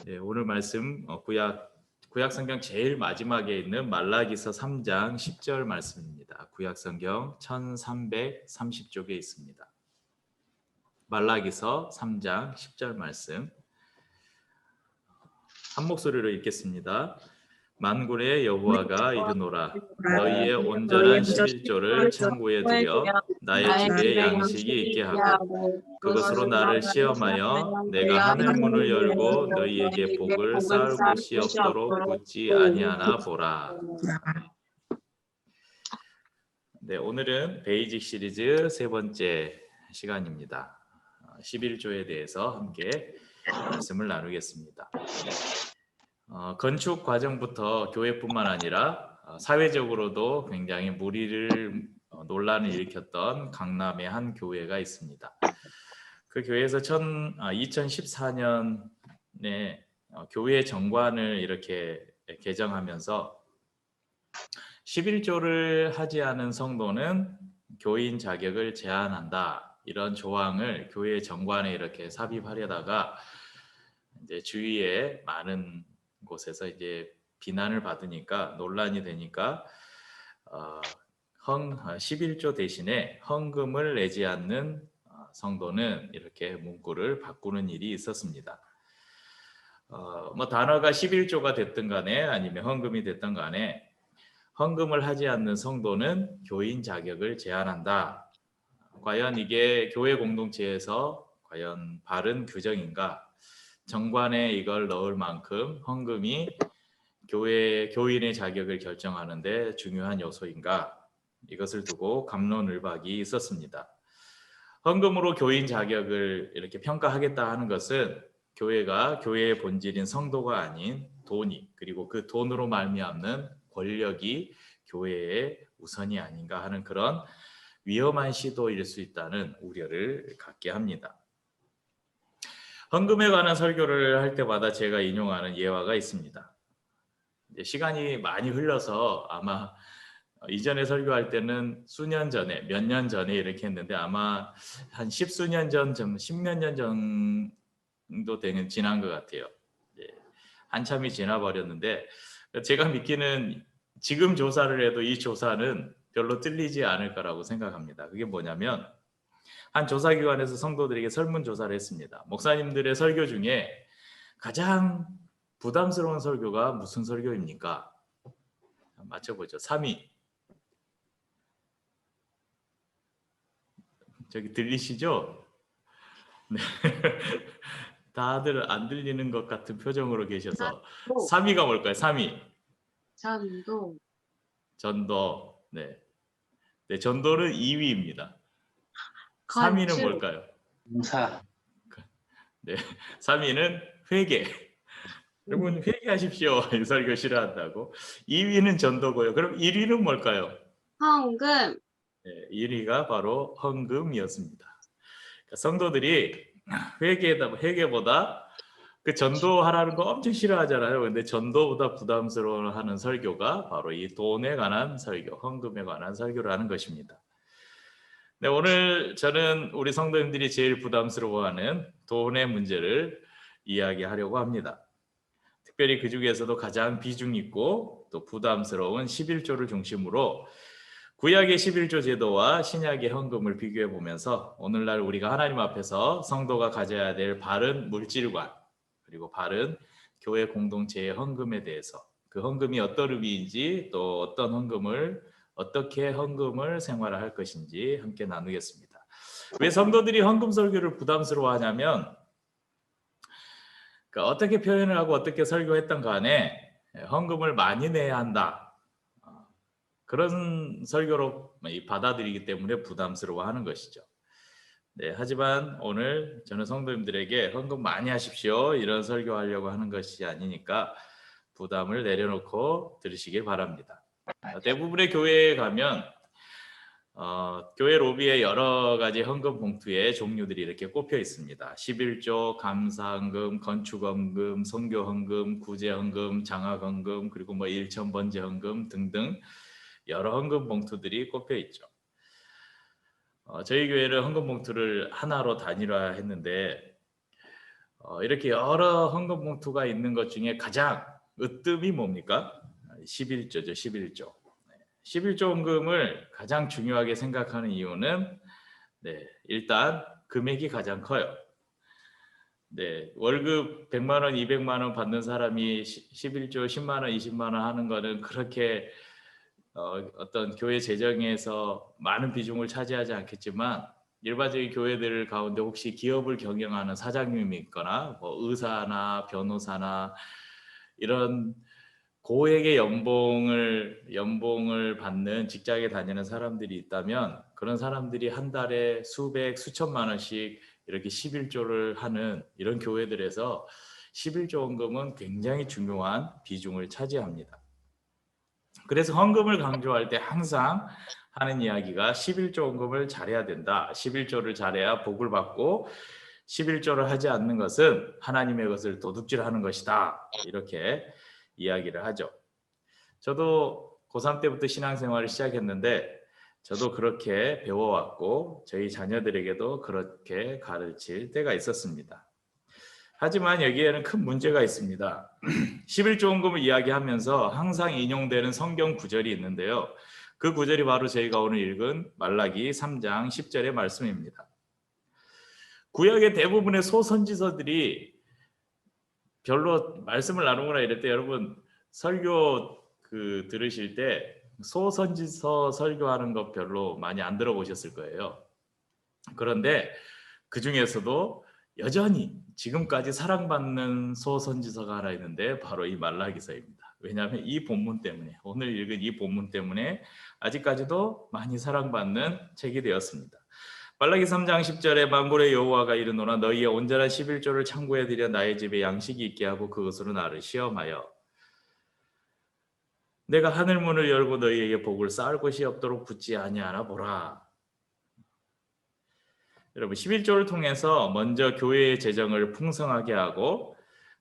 네, 오늘 말씀 구약 성경 제일 마지막에 있는 말라기서 3장 10절 말씀입니다. 구약 성경 1330쪽에 있습니다. 말라기서 3장 10절 말씀 한 목소리로 읽겠습니다. 만군의 여호와가 이르노라 너희의 온전한 11조를 창고에 두려 나의 집에 양식이 있게 하고 그것으로 나를 시험하여 내가 하늘 문을 열고 너희에게 복을 쌓을 곳이 없도록 굳지 아니하나 보라. 네, 오늘은 베이직 시리즈 세 번째 시간입니다. 11조에 대해서 함께 말씀을 나누겠습니다. 건축 과정부터 교회뿐만 아니라 사회적으로도 굉장히 논란을 일으켰던 강남의 한 교회가 있습니다. 그 교회에서 2014년에 교회 정관을 이렇게 개정하면서 11조를 하지 않은 성도는 교인 자격을 제한한다. 이런 조항을 교회 정관에 이렇게 삽입하려다가 이제 주위에 많은 곳에서 이제 비난을 받으니까 논란이 되니까 11조 대신에 헌금을 내지 않는 성도는 이렇게 문구를 바꾸는 일이 있었습니다. 뭐 단어가 11조가 됐든 간에 아니면 헌금이 됐든 간에 헌금을 하지 않는 성도는 교인 자격을 제한한다. 과연 이게 교회 공동체에서 과연 바른 규정인가? 정관에 이걸 넣을 만큼 헌금이 교인의 자격을 결정하는데 중요한 요소인가? 이것을 두고 갑론을박이 있었습니다. 헌금으로 교인 자격을 이렇게 평가하겠다 하는 것은 교회가 교회의 본질인 성도가 아닌 돈이 그리고 그 돈으로 말미암는 권력이 교회의 우선이 아닌가 하는 그런 위험한 시도일 수 있다는 우려를 갖게 합니다. 헌금에 관한 설교를 할 때마다 제가 인용하는 예화가 있습니다. 시간이 많이 흘러서 아마 이전에 설교할 때는 수년 전에 몇 년 전에 이렇게 했는데 아마 한 십수년 전, 10몇 년 정도 지난 것 같아요. 한참이 지나버렸는데 제가 믿기는 지금 조사를 해도 이 조사는 별로 틀리지 않을 거라고 생각합니다. 그게 뭐냐면 한 조사기관에서 성도들에게 설문조사를 했습니다. 목사님들의 설교 중에 가장 부담스러운 설교가 무슨 설교입니까? 맞춰보죠. 3위. 저기 들리시죠? 네. 다들 안 들리는 것 같은 표정으로 계셔서 3위가 뭘까요? 3위. 전도. 네. 네, 전도는 2위입니다. 3위는 뭘까요? 봉사. 네, 3위는 회개. 여러분 회개하십시오. 이 설교 싫어한다고. 2위는 전도고요. 그럼 1위는 뭘까요? 헌금. 네, 1위가 바로 헌금이었습니다. 그러니까 성도들이 회개보다 그 전도하라는 거 엄청 싫어하잖아요. 근데 전도보다 부담스러워하는 설교가 바로 이 돈에 관한 설교, 헌금에 관한 설교라는 것입니다. 네, 오늘 저는 우리 성도님들이 제일 부담스러워하는 돈의 문제를 이야기하려고 합니다. 특별히 그 중에서도 가장 비중 있고 또 부담스러운 11조를 중심으로 구약의 11조 제도와 신약의 헌금을 비교해 보면서 오늘날 우리가 하나님 앞에서 성도가 가져야 될 바른 물질관 그리고 바른 교회 공동체의 헌금에 대해서 그 헌금이 어떤 의미인지 또 어떻게 헌금을 생활할 것인지 함께 나누겠습니다. 왜 성도들이 헌금 설교를 부담스러워하냐면 그러니까 어떻게 표현을 하고 어떻게 설교했던 간에 헌금을 많이 내야 한다. 그런 설교로 받아들이기 때문에 부담스러워하는 것이죠. 네, 하지만 오늘 저는 성도님들에게 헌금 많이 하십시오. 이런 설교하려고 하는 것이 아니니까 부담을 내려놓고 들으시길 바랍니다. 대부분의 교회에 가면 교회 로비에 여러 가지 헌금 봉투의 종류들이 이렇게 꼽혀 있습니다. 11조, 감사헌금, 건축헌금, 선교헌금, 구제헌금, 장학헌금, 그리고 일천번제헌금 등등 여러 헌금 봉투들이 꼽혀 있죠. 저희 교회는 헌금 봉투를 하나로 단일화했는데 이렇게 여러 헌금 봉투가 있는 것 중에 가장 으뜸이 뭡니까? 11조죠. 11조. 11조 헌금을 가장 중요하게 생각하는 이유는 일단 금액이 가장 커요. 월급 100만 원, 200만 원 받는 사람이 11조, 10만 원, 20만 원 하는 거는 그렇게 어떤 교회 재정에서 많은 비중을 차지하지 않겠지만, 일반적인 교회들 가운데 혹시 기업을 경영하는 사장님이 있거나 뭐 의사나 변호사나 이런 고액의 연봉을 받는 직장에 다니는 사람들이 있다면, 그런 사람들이 한 달에 수백, 수천만 원씩 이렇게 11조를 하는 이런 교회들에서 11조 헌금은 굉장히 중요한 비중을 차지합니다. 그래서 헌금을 강조할 때 항상 하는 이야기가 11조 헌금을 잘해야 된다. 11조를 잘해야 복을 받고, 11조를 하지 않는 것은 하나님의 것을 도둑질하는 것이다. 이렇게 이야기를 하죠. 저도 고3 때부터 신앙생활을 시작했는데 저도 그렇게 배워왔고 저희 자녀들에게도 그렇게 가르칠 때가 있었습니다. 하지만 여기에는 큰 문제가 있습니다. 11조 헌금을 이야기하면서 항상 인용되는 성경 구절이 있는데요. 그 구절이 바로 저희가 오늘 읽은 말라기 3장 10절의 말씀입니다. 구약의 대부분의 소선지서들이 별로 말씀을 나누거나 이럴 때, 여러분 설교 들으실 때 소선지서 설교하는 것 별로 많이 안 들어보셨을 거예요. 그런데 그 중에서도 여전히 지금까지 사랑받는 소선지서가 하나 있는데 바로 이 말라기서입니다. 왜냐하면 이 본문 때문에, 오늘 읽은 이 본문 때문에 아직까지도 많이 사랑받는 책이 되었습니다. 말라기 3장 10절에 만군의 여호와가 이르노라 너희의 온전한 11조를 창고에 들여 나의 집에 양식이 있게 하고 그것으로 나를 시험하여 내가 하늘 문을 열고 너희에게 복을 쌓을 곳이 없도록 붙지 아니하나 보라. 여러분 11조를 통해서 먼저 교회의 재정을 풍성하게 하고,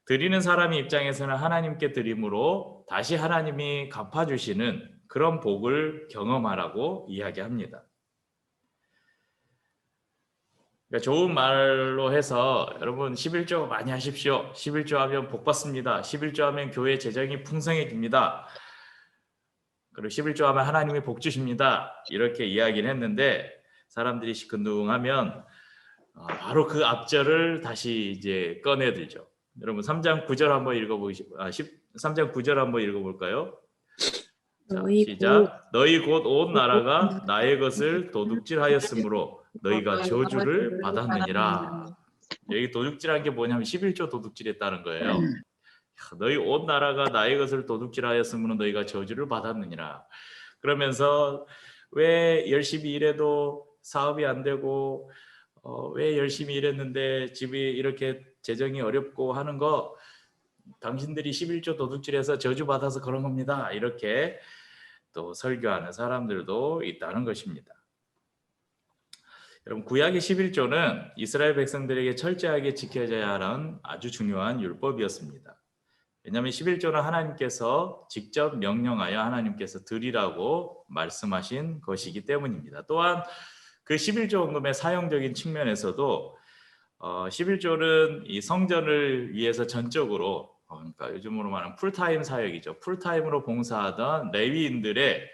드리는 사람의 입장에서는 하나님께 드림으로 다시 하나님이 갚아주시는 그런 복을 경험하라고 이야기합니다. 그러니까 좋은 말로 해서 여러분 11조 많이 하십시오. 11조 하면 복 받습니다. 11조 하면 교회 재정이 풍성해집니다. 그리고 11조 하면 하나님이 복 주십니다. 이렇게 이야기를 했는데 사람들이 시큰둥하면 바로 그 앞절을 다시 이제 꺼내들죠. 여러분 3장 9절 한번 읽어보시고 3장 9절 한번 읽어볼까요? 자, 시작. 너희 곧 온 나라가 나의 것을 도둑질하였으므로 너희가 저주를 받았느니라. 여기 도둑질한 게 뭐냐면 11조 도둑질했다는 거예요. 너희 온 나라가 나의 것을 도둑질하였으므로 너희가 저주를 받았느니라. 그러면서 왜 열심히 일해도 사업이 안 되고 왜 열심히 일했는데 집이 이렇게 재정이 어렵고 하는 거 당신들이 11조 도둑질해서 저주받아서 그런 겁니다. 이렇게 또 설교하는 사람들도 있다는 것입니다. 여러분 구약의 11조는 이스라엘 백성들에게 철저하게 지켜져야 하는 아주 중요한 율법이었습니다. 왜냐하면 11조는 하나님께서 직접 명령하여 하나님께서 드리라고 말씀하신 것이기 때문입니다. 또한 그 11조 헌금의 사용적인 측면에서도 11조는 이 성전을 위해서 전적으로 그러니까 요즘으로 말하는 풀타임 사역이죠. 풀타임으로 봉사하던 레위인들의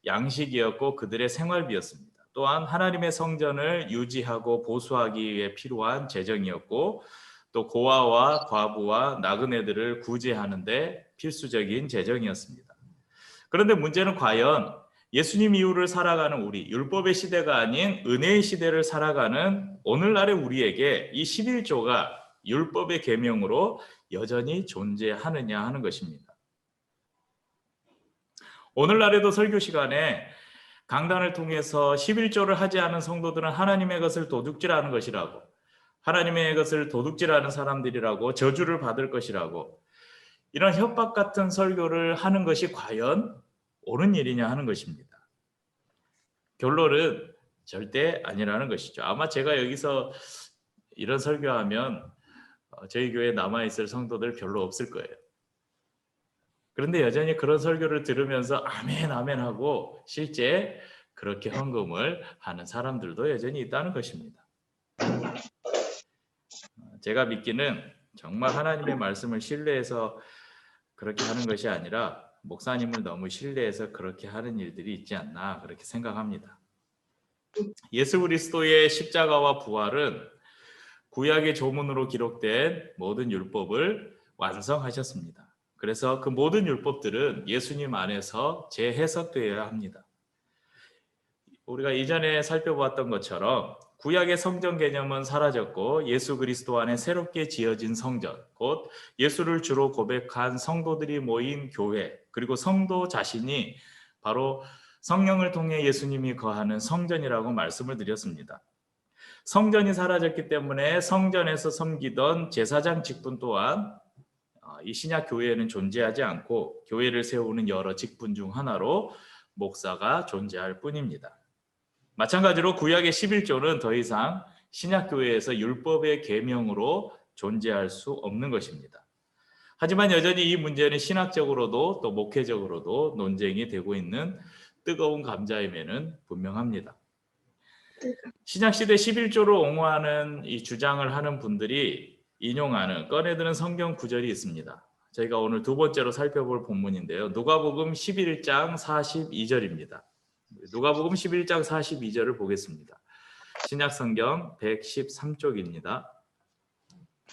양식이었고 그들의 생활비였습니다. 또한 하나님의 성전을 유지하고 보수하기 위해 필요한 재정이었고 또 고아와 과부와 나그네들을 구제하는 데 필수적인 재정이었습니다. 그런데 문제는 과연 예수님 이후를 살아가는 우리, 율법의 시대가 아닌 은혜의 시대를 살아가는 오늘날의 우리에게 이 11조가 율법의 계명으로 여전히 존재하느냐 하는 것입니다. 오늘날에도 설교 시간에 강단을 통해서 11조를 하지 않은 성도들은 하나님의 것을 도둑질하는 것이라고, 하나님의 것을 도둑질하는 사람들이라고, 저주를 받을 것이라고, 이런 협박 같은 설교를 하는 것이 과연 옳은 일이냐 하는 것입니다. 결론은 절대 아니라는 것이죠. 아마 제가 여기서 이런 설교하면 저희 교회에 남아있을 성도들 별로 없을 거예요. 그런데 여전히 그런 설교를 들으면서 아멘 아멘 하고 실제 그렇게 헌금을 하는 사람들도 여전히 있다는 것입니다. 제가 믿기는 정말 하나님의 말씀을 신뢰해서 그렇게 하는 것이 아니라 목사님을 너무 신뢰해서 그렇게 하는 일들이 있지 않나 그렇게 생각합니다. 예수 그리스도의 십자가와 부활은 구약의 조문으로 기록된 모든 율법을 완성하셨습니다. 그래서 그 모든 율법들은 예수님 안에서 재해석되어야 합니다. 우리가 이전에 살펴보았던 것처럼 구약의 성전 개념은 사라졌고 예수 그리스도 안에 새롭게 지어진 성전, 곧 예수를 주로 고백한 성도들이 모인 교회, 그리고 성도 자신이 바로 성령을 통해 예수님이 거하는 성전이라고 말씀을 드렸습니다. 성전이 사라졌기 때문에 성전에서 섬기던 제사장 직분 또한 이 신약 교회에는 존재하지 않고 교회를 세우는 여러 직분 중 하나로 목사가 존재할 뿐입니다. 마찬가지로 구약의 11조는 더 이상 신약 교회에서 율법의 계명으로 존재할 수 없는 것입니다. 하지만 여전히 이 문제는 신학적으로도 또 목회적으로도 논쟁이 되고 있는 뜨거운 감자임에는 분명합니다. 신약시대 11조를 옹호하는 이 주장을 하는 분들이 인용하는 꺼내드는 성경 구절이 있습니다. 저희가 오늘 두 번째로 살펴볼 본문인데요. 누가복음 11장 42절입니다. 누가복음 11장 42절을 보겠습니다. 신약성경 113쪽입니다.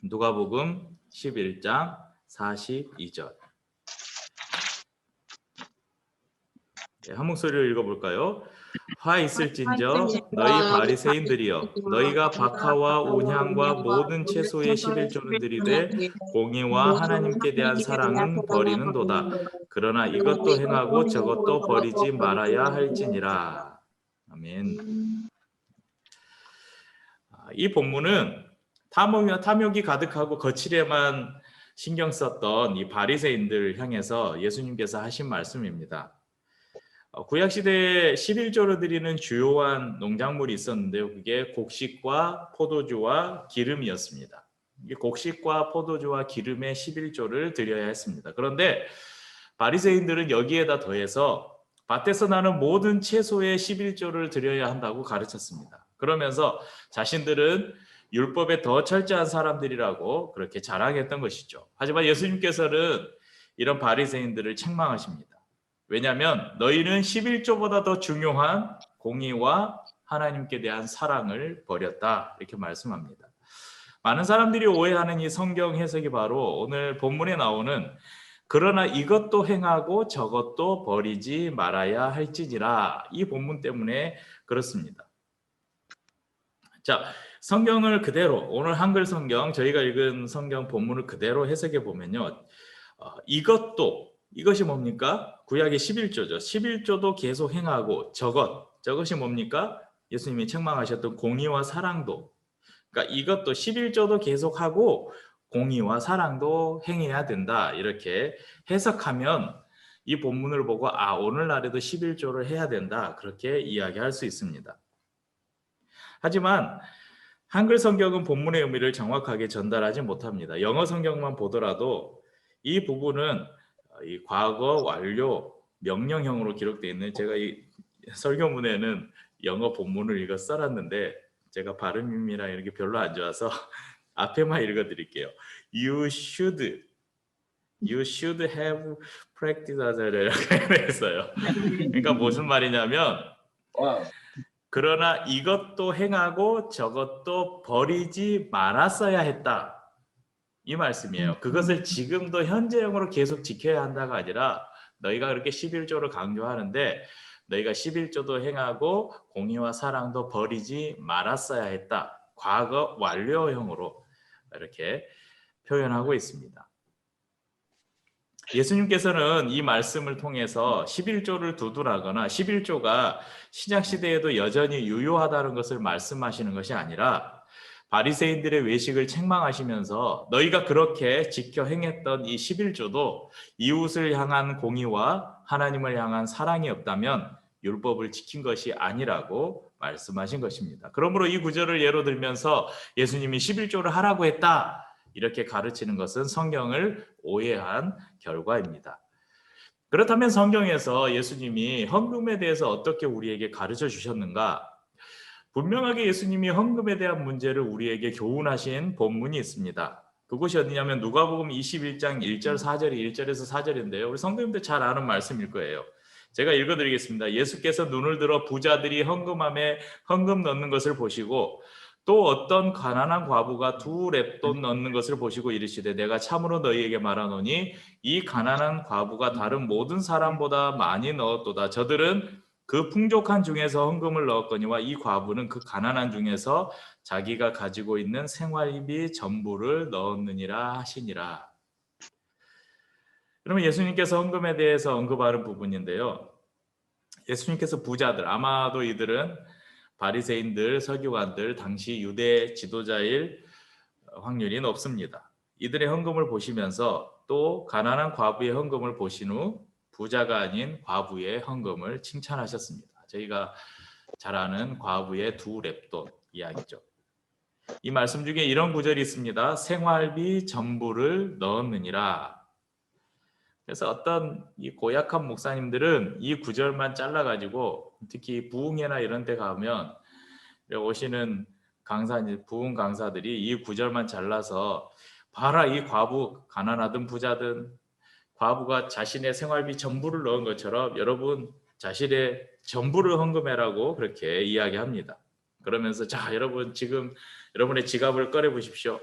누가복음 11장 42절. 한 목소리로 읽어볼까요? 화 있을진저 너희 바리새인들이여 너희가 박하와 온향과 모든 채소의 11조는 드리되 공의와 하나님께 대한 사랑은 버리는도다. 그러나 이것도 행하고 저것도 버리지 말아야 할지니라. 아멘. 이 본문은 탐욕이 가득하고 거칠에만 신경 썼던 이 바리새인들 향해서 예수님께서 하신 말씀입니다. 구약시대에 11조를 드리는 주요한 농작물이 있었는데요. 그게 곡식과 포도주와 기름이었습니다. 곡식과 포도주와 기름의 11조를 드려야 했습니다. 그런데 바리새인들은 여기에다 더해서 밭에서 나는 모든 채소의 11조를 드려야 한다고 가르쳤습니다. 그러면서 자신들은 율법에 더 철저한 사람들이라고 그렇게 자랑했던 것이죠. 하지만 예수님께서는 이런 바리새인들을 책망하십니다. 왜냐하면 너희는 11조보다 더 중요한 공의와 하나님께 대한 사랑을 버렸다 이렇게 말씀합니다. 많은 사람들이 오해하는 이 성경 해석이 바로 오늘 본문에 나오는 그러나 이것도 행하고 저것도 버리지 말아야 할지니라 이 본문 때문에 그렇습니다. 자, 성경을 그대로 오늘 한글 성경 저희가 읽은 성경 본문을 그대로 해석해 보면요. 이것이 뭡니까? 구약의 11조죠. 11조도 계속 행하고 저것이 뭡니까? 예수님이 책망하셨던 공의와 사랑도. 그러니까 이것도 11조도 계속하고 공의와 사랑도 행해야 된다. 이렇게 해석하면 이 본문을 보고 오늘날에도 11조를 해야 된다. 그렇게 이야기할 수 있습니다. 하지만 한글 성경은 본문의 의미를 정확하게 전달하지 못합니다. 영어 성경만 보더라도 이 부분은 이 과거 완료 명령형으로 기록되어 있는 제가 이 설교문에는 영어 본문을 읽어 써놨는데 제가 발음이랑 이렇게 별로 안 좋아서 앞에만 읽어드릴게요. You should have practiced 이렇게 했어요. 그러니까 무슨 말이냐면 그러나 이것도 행하고 저것도 버리지 말았어야 했다. 이 말씀이에요. 그것을 지금도 현재형으로 계속 지켜야 한다가 아니라 너희가 그렇게 11조를 강조하는데 너희가 11조도 행하고 공의와 사랑도 버리지 말았어야 했다. 과거 완료형으로 이렇게 표현하고 있습니다. 예수님께서는 이 말씀을 통해서 11조를 두둔하거나 11조가 신약시대에도 여전히 유효하다는 것을 말씀하시는 것이 아니라 바리새인들의 외식을 책망하시면서 너희가 그렇게 지켜 행했던 이 11조도 이웃을 향한 공의와 하나님을 향한 사랑이 없다면 율법을 지킨 것이 아니라고 말씀하신 것입니다. 그러므로 이 구절을 예로 들면서 예수님이 11조를 하라고 했다 이렇게 가르치는 것은 성경을 오해한 결과입니다. 그렇다면 성경에서 예수님이 헌금에 대해서 어떻게 우리에게 가르쳐 주셨는가? 분명하게 예수님이 헌금에 대한 문제를 우리에게 교훈하신 본문이 있습니다. 그곳이 어디냐면 누가복음 21장 1절 4절이 1절에서 4절인데요. 우리 성도님들 잘 아는 말씀일 거예요. 제가 읽어드리겠습니다. 예수께서 눈을 들어 부자들이 헌금함에 헌금 넣는 것을 보시고 또 어떤 가난한 과부가 2렙돈 넣는 것을 보시고 이르시되 내가 참으로 너희에게 말하노니 이 가난한 과부가 다른 모든 사람보다 많이 넣었도다. 저들은 그 풍족한 중에서 헌금을 넣었거니와 이 과부는 그 가난한 중에서 자기가 가지고 있는 생활비 전부를 넣었느니라 하시니라. 그러면 예수님께서 헌금에 대해서 언급하는 부분인데요. 예수님께서 부자들, 아마도 이들은 바리새인들, 서기관들, 당시 유대 지도자일 확률이 높습니다. 이들의 헌금을 보시면서 또 가난한 과부의 헌금을 보신 후 부자가 아닌 과부의 헌금을 칭찬하셨습니다. 저희가 잘 아는 과부의 2렙돈 이야기죠. 이 말씀 중에 이런 구절이 있습니다. 생활비 전부를 넣었느니라. 그래서 어떤 이 고약한 목사님들은 이 구절만 잘라가지고 특히 부흥회나 이런 데 가면 오시는 부흥 강사들이 이 구절만 잘라서 봐라 이 과부 가난하든 부자든 과부가 자신의 생활비 전부를 넣은 것처럼 여러분 자신의 전부를 헌금해라고 그렇게 이야기합니다. 그러면서 자 여러분 지금 여러분의 지갑을 꺼내 보십시오.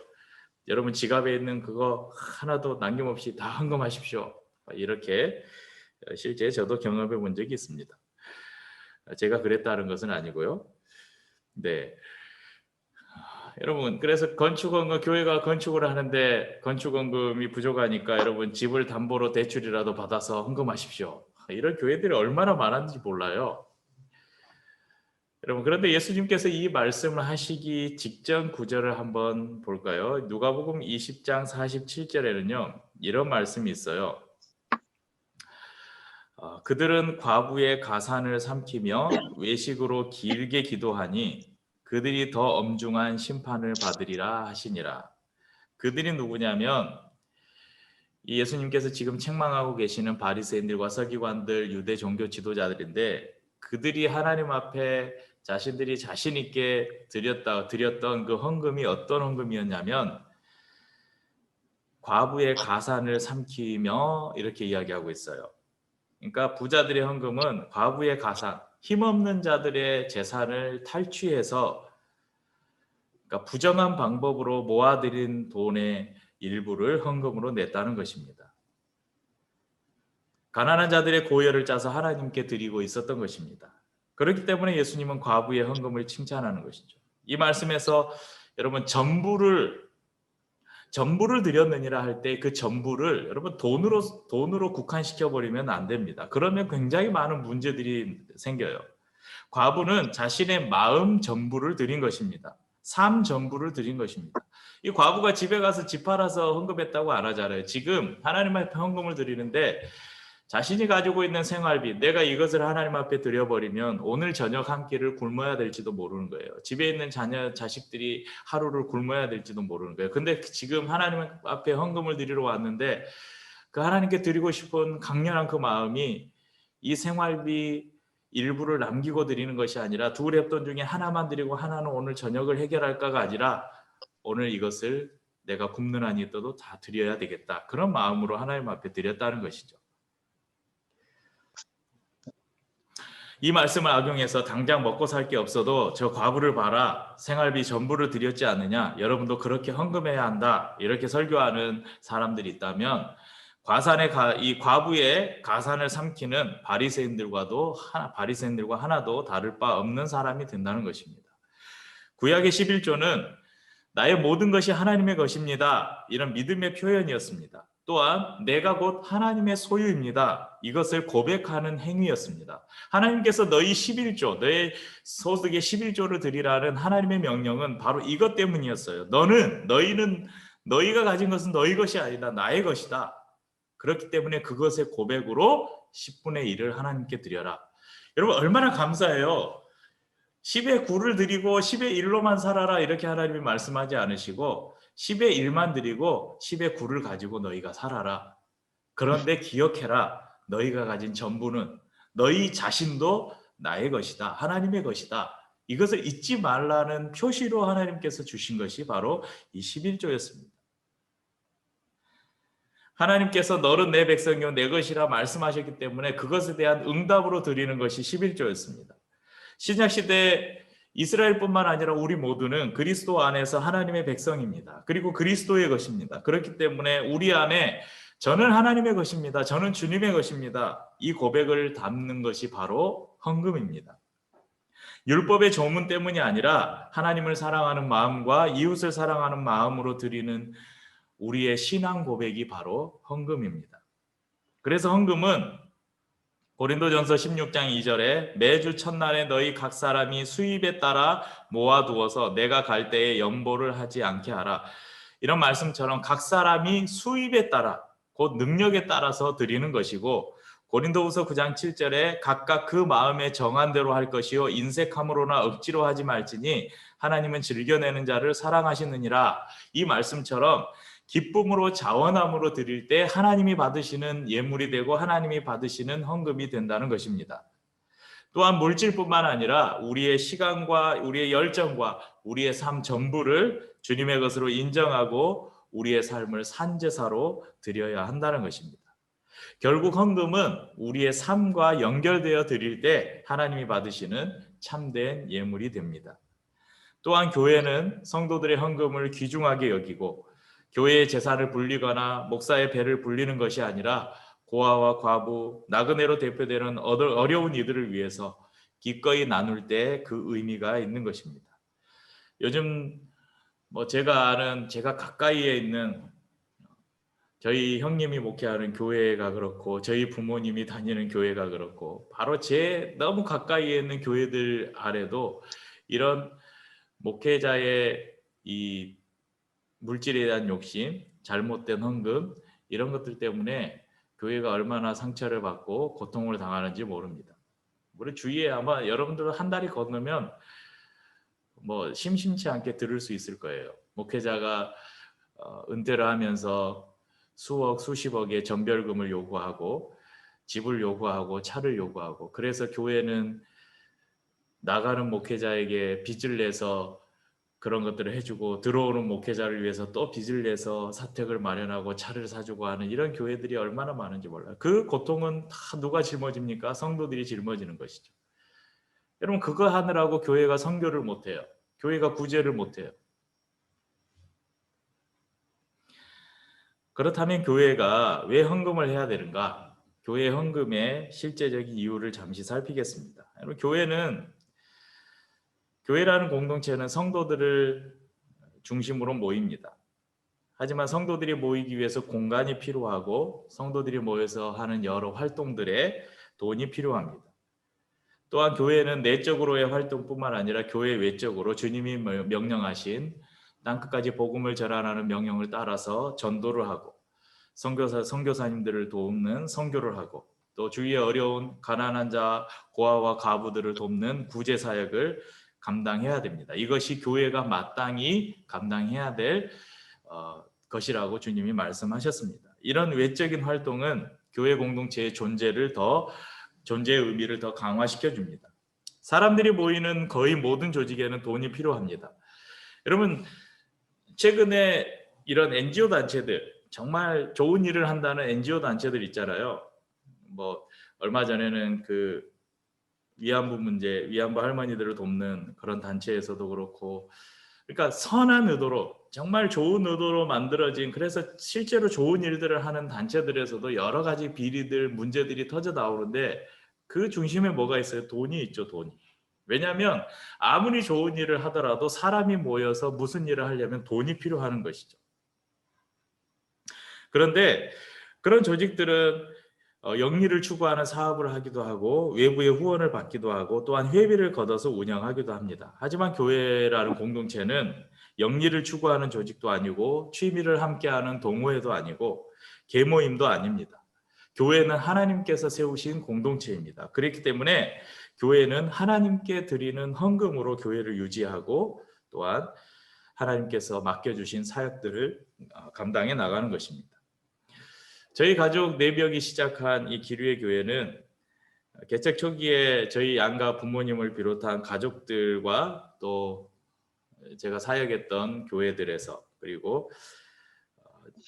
여러분 지갑에 있는 그거 하나도 남김없이 다 헌금하십시오. 이렇게 실제 저도 경험해 본 적이 있습니다. 제가 그랬다는 것은 아니고요. 네. 여러분 그래서 건축원금 교회가 건축을 하는데 건축원금이 부족하니까 여러분 집을 담보로 대출이라도 받아서 헌금하십시오. 이런 교회들이 얼마나 많았는지 몰라요. 여러분 그런데 예수님께서 이 말씀을 하시기 직전 구절을 한번 볼까요? 누가복음 20장 47절에는요. 이런 말씀이 있어요. 그들은 과부의 가산을 삼키며 외식으로 길게 기도하니 그들이 더 엄중한 심판을 받으리라 하시니라. 그들이 누구냐면 이 예수님께서 지금 책망하고 계시는 바리새인들과 서기관들, 유대 종교 지도자들인데 그들이 하나님 앞에 자신들이 자신 있게 드렸던 그 헌금이 어떤 헌금이었냐면 과부의 가산을 삼키며 이렇게 이야기하고 있어요. 그러니까 부자들의 헌금은 과부의 가산, 힘없는 자들의 재산을 탈취해서 그러니까 부정한 방법으로 모아들인 돈의 일부를 헌금으로 냈다는 것입니다. 가난한 자들의 고열을 짜서 하나님께 드리고 있었던 것입니다. 그렇기 때문에 예수님은 과부의 헌금을 칭찬하는 것이죠. 이 말씀에서 여러분 전부를 드렸느니라 할 때 그 전부를 여러분 돈으로 국한시켜 버리면 안 됩니다. 그러면 굉장히 많은 문제들이 생겨요. 과부는 자신의 마음 전부를 드린 것입니다. 삶 전부를 드린 것입니다. 이 과부가 집에 가서 집 팔아서 헌금했다고 안 하잖아요. 지금 하나님 앞에 헌금을 드리는데 자신이 가지고 있는 생활비, 내가 이것을 하나님 앞에 드려버리면 오늘 저녁 한 끼를 굶어야 될지도 모르는 거예요. 집에 있는 자식들이 하루를 굶어야 될지도 모르는 거예요. 근데 지금 하나님 앞에 헌금을 드리러 왔는데 그 하나님께 드리고 싶은 강렬한 그 마음이 이 생활비 일부를 남기고 드리는 것이 아니라 2렙돈 중에 하나만 드리고 하나는 오늘 저녁을 해결할까가 아니라 오늘 이것을 내가 굶는 한이 있어도 다 드려야 되겠다. 그런 마음으로 하나님 앞에 드렸다는 것이죠. 이 말씀을 악용해서 당장 먹고 살 게 없어도 저 과부를 봐라. 생활비 전부를 드렸지 않느냐. 여러분도 그렇게 헌금해야 한다. 이렇게 설교하는 사람들이 있다면 이 과부의 가산을 삼키는 바리새인들과 하나도 다를 바 없는 사람이 된다는 것입니다. 구약의 11조는 나의 모든 것이 하나님의 것입니다. 이런 믿음의 표현이었습니다. 또한 내가 곧 하나님의 소유입니다. 이것을 고백하는 행위였습니다. 하나님께서 너희 11조, 너의 소득의 11조를 드리라는 하나님의 명령은 바로 이것 때문이었어요. 너희가 가진 것은 너희 것이 아니다. 나의 것이다. 그렇기 때문에 그것의 고백으로 10분의 1을 하나님께 드려라. 여러분 얼마나 감사해요. 10의 9를 드리고 10의 1로만 살아라 이렇게 하나님이 말씀하지 않으시고 10의 1만 드리고 10의 9를 가지고 너희가 살아라. 그런데 기억해라. 너희가 가진 전부는 너희 자신도 나의 것이다. 하나님의 것이다. 이것을 잊지 말라는 표시로 하나님께서 주신 것이 바로 이 11조였습니다. 하나님께서 너는 내 백성이요 내 것이라 말씀하셨기 때문에 그것에 대한 응답으로 드리는 것이 11조였습니다. 신약시대 이스라엘뿐만 아니라 우리 모두는 그리스도 안에서 하나님의 백성입니다. 그리고 그리스도의 것입니다. 그렇기 때문에 우리 안에 저는 하나님의 것입니다. 저는 주님의 것입니다. 이 고백을 담는 것이 바로 헌금입니다. 율법의 조문 때문이 아니라 하나님을 사랑하는 마음과 이웃을 사랑하는 마음으로 드리는 우리의 신앙 고백이 바로 헌금입니다. 그래서 헌금은 고린도전서 16장 2절에 매주 첫날에 너희 각 사람이 수입에 따라 모아두어서 내가 갈 때에 연보를 하지 않게 하라. 이런 말씀처럼 각 사람이 수입에 따라 곧 능력에 따라서 드리는 것이고 고린도후서 9장 7절에 각각 그 마음에 정한 대로 할 것이요 인색함으로나 억지로 하지 말지니 하나님은 즐겨내는 자를 사랑하시느니라. 이 말씀처럼 기쁨으로 자원함으로 드릴 때 하나님이 받으시는 예물이 되고 하나님이 받으시는 헌금이 된다는 것입니다. 또한 물질뿐만 아니라 우리의 시간과 우리의 열정과 우리의 삶 전부를 주님의 것으로 인정하고 우리의 삶을 산제사로 드려야 한다는 것입니다. 결국 헌금은 우리의 삶과 연결되어 드릴 때 하나님이 받으시는 참된 예물이 됩니다. 또한 교회는 성도들의 헌금을 귀중하게 여기고 교회의 재산을 불리거나 목사의 배를 불리는 것이 아니라 고아와 과부, 나그네로 대표되는 어려운 이들을 위해서 기꺼이 나눌 때 그 의미가 있는 것입니다. 요즘 제가 가까이에 있는 저희 형님이 목회하는 교회가 그렇고 저희 부모님이 다니는 교회가 그렇고 바로 제 너무 가까이에 있는 교회들 아래도 이런 목회자의 이 물질에 대한 욕심, 잘못된 헌금 이런 것들 때문에 교회가 얼마나 상처를 받고 고통을 당하는지 모릅니다. 우리 주위에 아마 여러분들 한 달이 건너면 심심치 않게 들을 수 있을 거예요. 목회자가 은퇴를 하면서 수억, 수십억의 전별금을 요구하고 집을 요구하고 차를 요구하고 그래서 교회는 나가는 목회자에게 빚을 내서 그런 것들을 해주고 들어오는 목회자를 위해서 또 빚을 내서 사택을 마련하고 차를 사주고 하는 이런 교회들이 얼마나 많은지 몰라요. 그 고통은 다 누가 짊어집니까? 성도들이 짊어지는 것이죠. 여러분 그거 하느라고 교회가 선교를 못해요. 교회가 구제를 못해요. 그렇다면 교회가 왜 헌금을 해야 되는가? 교회 헌금의 실제적인 이유를 잠시 살피겠습니다. 여러분 교회라는 공동체는 성도들을 중심으로 모입니다. 하지만 성도들이 모이기 위해서 공간이 필요하고 성도들이 모여서 하는 여러 활동들에 돈이 필요합니다. 또한 교회는 내적으로의 활동뿐만 아니라 교회 외적으로 주님이 명령하신 땅끝까지 복음을 전하라는 명령을 따라서 전도를 하고 선교사님들을 돕는 선교를 하고 또 주위에 어려운 가난한 자, 고아와 과부들을 돕는 구제 사역을 감당해야 됩니다. 이것이 교회가 마땅히 감당해야 될 것이라고 주님이 말씀하셨습니다. 이런 외적인 활동은 교회 공동체의 존재의 의미를 더 강화시켜 줍니다. 사람들이 모이는 거의 모든 조직에는 돈이 필요합니다. 여러분 최근에 이런 NGO 단체들 정말 좋은 일을 한다는 NGO 단체들 있잖아요. 얼마 전에는 그 위안부 할머니들을 돕는 그런 단체에서도 그렇고 그러니까 선한 의도로 정말 좋은 의도로 만들어진 그래서 실제로 좋은 일들을 하는 단체들에서도 여러 가지 비리들 문제들이 터져 나오는데 그 중심에 뭐가 있어요? 돈이 있죠. 돈이. 왜냐하면 아무리 좋은 일을 하더라도 사람이 모여서 무슨 일을 하려면 돈이 필요한 것이죠. 그런데 그런 조직들은 영리를 추구하는 사업을 하기도 하고 외부의 후원을 받기도 하고 또한 회비를 걷어서 운영하기도 합니다. 하지만 교회라는 공동체는 영리를 추구하는 조직도 아니고 취미를 함께하는 동호회도 아니고 계모임도 아닙니다. 교회는 하나님께서 세우신 공동체입니다. 그렇기 때문에 교회는 하나님께 드리는 헌금으로 교회를 유지하고 또한 하나님께서 맡겨주신 사역들을 감당해 나가는 것입니다. 저희 가족 4명이 시작한 이 기류의 교회는 개척 초기에 저희 양가 부모님을 비롯한 가족들과 또 제가 사역했던 교회들에서 그리고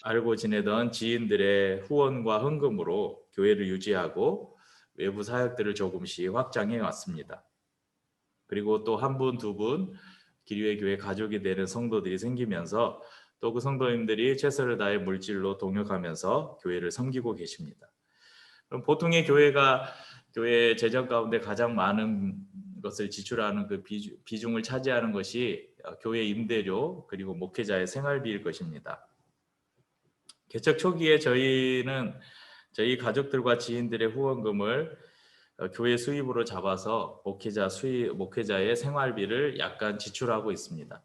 알고 지내던 지인들의 후원과 헌금으로 교회를 유지하고 외부 사역들을 조금씩 확장해 왔습니다. 그리고 또 한 분, 두 분 기류의 교회 가족이 되는 성도들이 생기면서 또 그 성도님들이 최선을 다해 물질로 동역하면서 교회를 섬기고 계십니다. 그럼 보통의 교회가 교회 재정 가운데 가장 많은 것을 지출하는 그 비중을 차지하는 것이 교회 임대료 그리고 목회자의 생활비일 것입니다. 개척 초기에 저희는 저희 가족들과 지인들의 후원금을 교회 수입으로 잡아서 목회자의 생활비를 약간 지출하고 있습니다.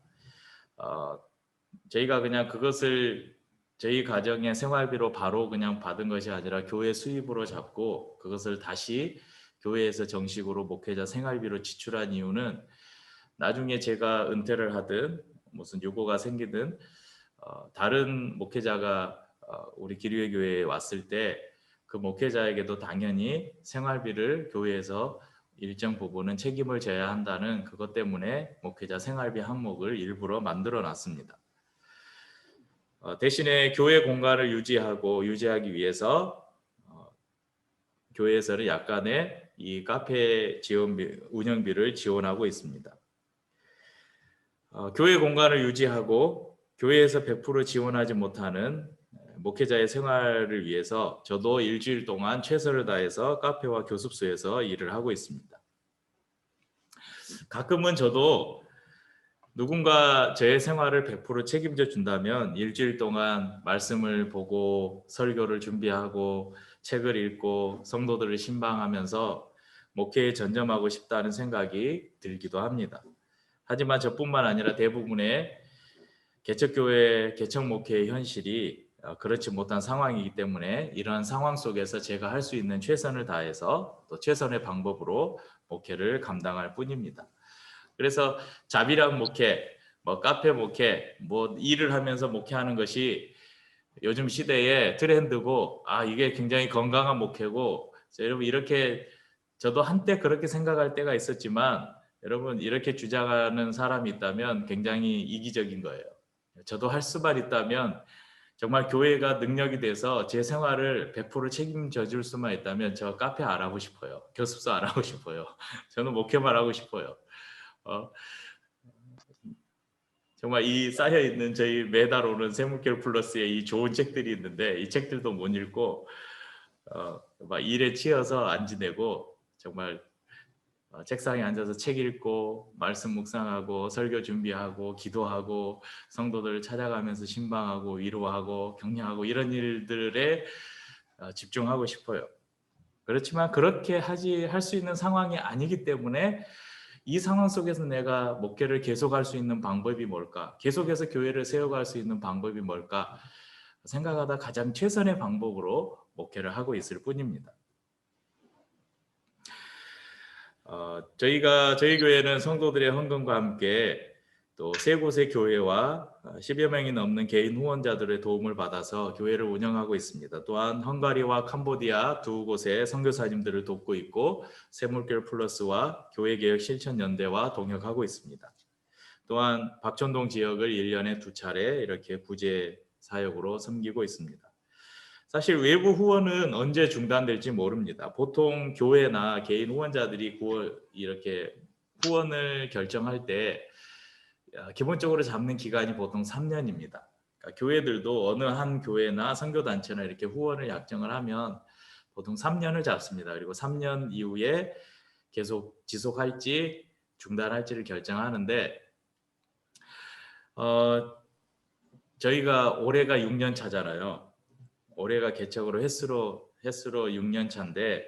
저희가 그냥 그것을 저희 가정의 생활비로 바로 그냥 받은 것이 아니라 교회 수입으로 잡고 그것을 다시 교회에서 정식으로 목회자 생활비로 지출한 이유는 나중에 제가 은퇴를 하든 무슨 요구가 생기든 다른 목회자가 우리 기류의 교회에 왔을 때 그 목회자에게도 당연히 생활비를 교회에서 일정 부분은 책임을 져야 한다는 그것 때문에 목회자 생활비 항목을 일부러 만들어 놨습니다. 대신에 교회 공간을 유지하기 위해서 교회에서는 약간의 이 카페 운영비를 지원하고 있습니다. 교회 공간을 유지하고 교회에서 100% 지원하지 못하는 목회자의 생활을 위해서 저도 일주일 동안 최선을 다해서 카페와 교습소에서 일을 하고 있습니다. 가끔은 저도 누군가 제 생활을 100% 책임져 준다면 일주일 동안 말씀을 보고 설교를 준비하고 책을 읽고 성도들을 신방하면서 목회에 전념하고 싶다는 생각이 들기도 합니다. 하지만 저뿐만 아니라 대부분의 개척교회, 개척목회의 현실이 그렇지 못한 상황이기 때문에 이러한 상황 속에서 제가 할 수 있는 최선을 다해서 또 최선의 방법으로 목회를 감당할 뿐입니다. 그래서 자비랑 목회, 카페 목회, 일을 하면서 목회하는 것이 요즘 시대의 트렌드고 이게 굉장히 건강한 목회고 여러분 이렇게 저도 한때 그렇게 생각할 때가 있었지만 여러분 이렇게 주장하는 사람이 있다면 굉장히 이기적인 거예요. 저도 할 수만 있다면 정말 교회가 능력이 돼서 제 생활을 100% 책임져 줄 수만 있다면 저 카페 안 하고 싶어요. 교습소 안 하고 싶어요. 저는 목회만 하고 싶어요. 정말 이 쌓여 있는 저희 매달 오는 세무결 플러스의 이 좋은 책들이 있는데 이 책들도 못 읽고 막 일에 치여서 안 지내고 정말 책상에 앉아서 책 읽고 말씀 묵상하고 설교 준비하고 기도하고 성도들을 찾아가면서 신방하고 위로하고 격려하고 이런 일들에 집중하고 싶어요. 그렇지만 그렇게 할 수 있는 상황이 아니기 때문에 이 상황 속에서 내가 목회를 계속할 수 있는 방법이 뭘까? 계속해서 교회를 세워갈 수 있는 방법이 뭘까? 생각하다 가장 최선의 방법으로 목회를 하고 있을 뿐입니다. 저희 교회는 성도들의 헌금과 함께 또 세 곳의 교회와 10여 명이 넘는 개인 후원자들의 도움을 받아서 교회를 운영하고 있습니다. 또한 헝가리와 캄보디아 두 곳의 선교사님들을 돕고 있고 세물결 플러스와 교회개혁 실천연대와 동역하고 있습니다. 또한 박천동 지역을 1년에 2차례 이렇게 구제 사역으로 섬기고 있습니다. 사실 외부 후원은 언제 중단될지 모릅니다. 보통 교회나 개인 후원자들이 이렇게 후원을 결정할 때 기본적으로 잡는 기간이 보통 3년입니다. 그러니까 교회들도 어느 한 교회나 선교단체나 이렇게 후원을 약정을 하면 보통 3년을 잡습니다. 그리고 3년 이후에 계속 지속할지 중단할지를 결정하는데 저희가 올해가 6년 차잖아요. 올해가 개척으로 횟수로 6년 차인데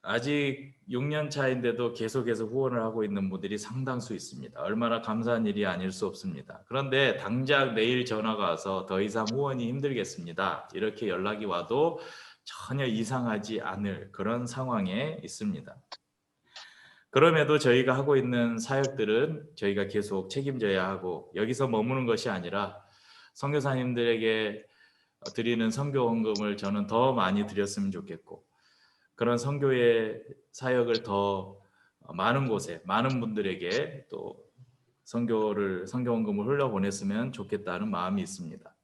아직 6년 차인데도 계속해서 후원을 하고 있는 분들이 상당수 있습니다. 얼마나 감사한 일이 아닐 수 없습니다. 그런데 당장 내일 전화가 와서 더 이상 후원이 힘들겠습니다. 이렇게 연락이 와도 전혀 이상하지 않을 그런 상황에 있습니다. 그럼에도 저희가 하고 있는 사역들은 저희가 계속 책임져야 하고 여기서 머무는 것이 아니라 선교사님들에게 드리는 선교 헌금을 저는 더 많이 드렸으면 좋겠고 그런 선교의 사역을 더 많은 곳에 많은 분들에게 또 선교원금을 흘려보냈으면 좋겠다는 마음이 있습니다.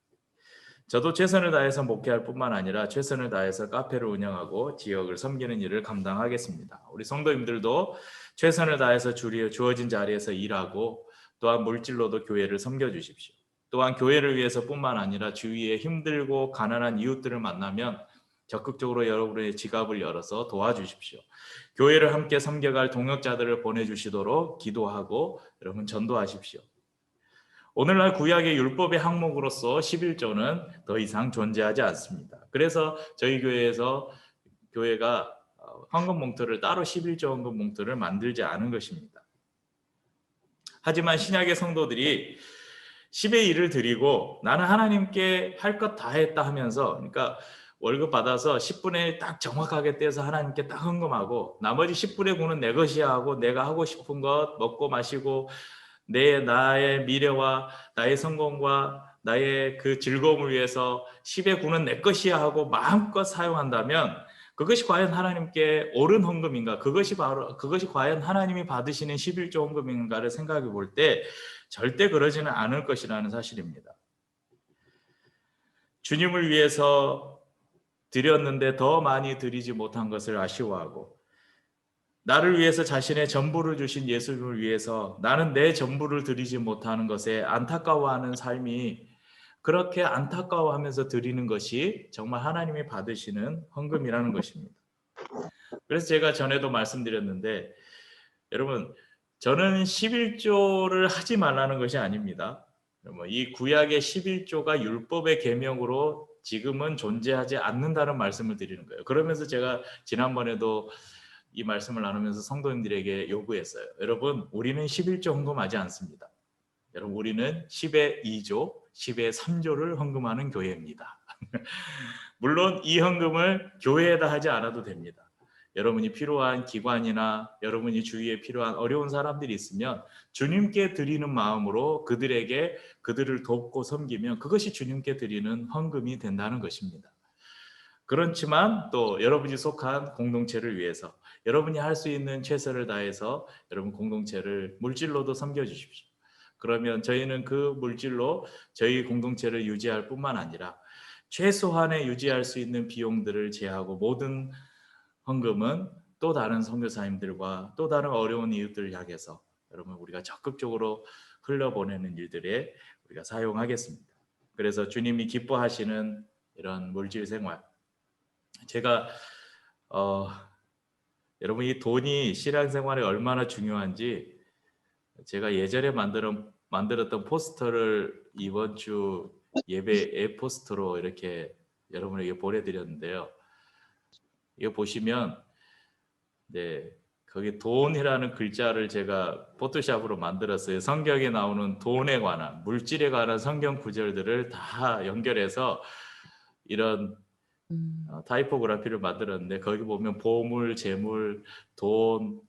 저도 최선을 다해서 목회할 뿐만 아니라 최선을 다해서 카페를 운영하고 지역을 섬기는 일을 감당하겠습니다. 우리 성도님들도 최선을 다해서 주어진 자리에서 일하고 또한 물질로도 교회를 섬겨주십시오. 또한 교회를 위해서뿐만 아니라 주위에 힘들고 가난한 이웃들을 만나면 적극적으로 여러분의 지갑을 열어서 도와주십시오. 교회를 함께 섬겨갈 동역자들을 보내주시도록 기도하고 여러분 전도하십시오. 오늘날 구약의 율법의 항목으로서 11조는 더 이상 존재하지 않습니다. 그래서 저희 교회가 헌금 봉투를 따로 11조 헌금 봉투를 만들지 않은 것입니다. 하지만 신약의 성도들이 10의 1을 드리고 나는 하나님께 할 것 다 했다 하면서, 그러니까 월급 받아서 10분의 1 딱 정확하게 떼서 하나님께 딱 헌금하고 나머지 10분의 9는 내 것이야 하고 내가 하고 싶은 것 먹고 마시고 나의 미래와 나의 성공과 나의 그 즐거움을 위해서 10의 9는 내 것이야 하고 마음껏 사용한다면 그것이 과연 하나님께 옳은 헌금인가? 그것이 과연 하나님이 받으시는 11조 헌금인가를 생각해 볼 때 절대 그러지는 않을 것이라는 사실입니다. 주님을 위해서 드렸는데 더 많이 드리지 못한 것을 아쉬워하고, 나를 위해서 자신의 전부를 주신 예수님을 위해서 나는 내 전부를 드리지 못하는 것에 안타까워하는 삶이, 그렇게 안타까워하면서 드리는 것이 정말 하나님이 받으시는 헌금이라는 것입니다. 그래서 제가 전에도 말씀드렸는데, 여러분, 저는 11조를 하지 말라는 것이 아닙니다. 이 구약의 11조가 율법의 계명으로 지금은 존재하지 않는다는 말씀을 드리는 거예요. 그러면서 제가 지난번에도 이 말씀을 나누면서 성도님들에게 요구했어요. 여러분, 우리는 11조 헌금하지 않습니다. 여러분, 우리는 10의 2조, 10의 3조를 헌금하는 교회입니다. 물론 이 헌금을 교회에다 하지 않아도 됩니다. 여러분이 필요한 기관이나 여러분이 주위에 필요한 어려운 사람들이 있으면 주님께 드리는 마음으로 그들을 돕고 섬기면 그것이 주님께 드리는 헌금이 된다는 것입니다. 그렇지만 또 여러분이 속한 공동체를 위해서 여러분이 할 수 있는 최선을 다해서 여러분 공동체를 물질로도 섬겨주십시오. 그러면 저희는 그 물질로 저희 공동체를 유지할 뿐만 아니라 최소한의 유지할 수 있는 비용들을 제하고 모든 헌금은 또 다른 선교사님들과 또 다른 어려운 이웃들을 향해서 여러분 우리가 적극적으로 흘려보내는 일들에 우리가 사용하겠습니다. 그래서 주님이 기뻐하시는 이런 물질 생활, 제가 여러분 이 돈이 신앙생활에 얼마나 중요한지 제가 예전에 만들었던 포스터를 이번 주 예배 앱 포스터로 이렇게 여러분에게 보내드렸는데요. 이거 보시면 거기 돈이라는 글자를 제가 포토샵으로 만들었어요. 성경에 나오는 돈에 관한, 물질에 관한 성경 구절들을 다 연결해서 이런 타이포그래피를 만들었는데, 거기 보면 보물, 재물, 돈,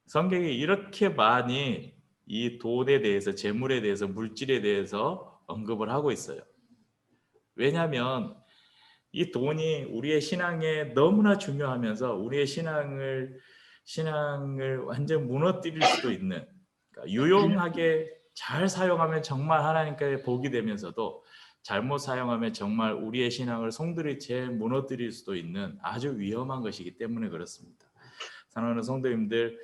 성경이 이렇게 많이 이 돈에 대해서, 재물에 대해서, 물질에 대해서 언급을 하고 있어요. 왜냐하면 이 돈이 우리의 신앙에 너무나 중요하면서 우리의 신앙을 완전 무너뜨릴 수도 있는, 그러니까 유용하게 잘 사용하면 정말 하나님께 복이 되면서도 잘못 사용하면 정말 우리의 신앙을 송두리째 무너뜨릴 수도 있는 아주 위험한 것이기 때문에 그렇습니다. 사랑하는 성도님들,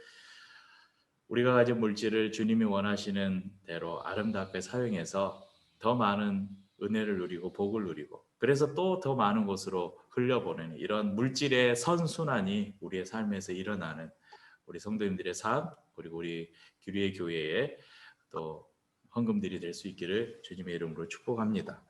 우리가 가진 물질을 주님이 원하시는 대로 아름답게 사용해서 더 많은 은혜를 누리고 복을 누리고, 그래서 또 더 많은 곳으로 흘려보내는 이런 물질의 선순환이 우리의 삶에서 일어나는 우리 성도님들의 삶, 그리고 우리 규리의 교회의 또 헌금들이 될 수 있기를 주님의 이름으로 축복합니다.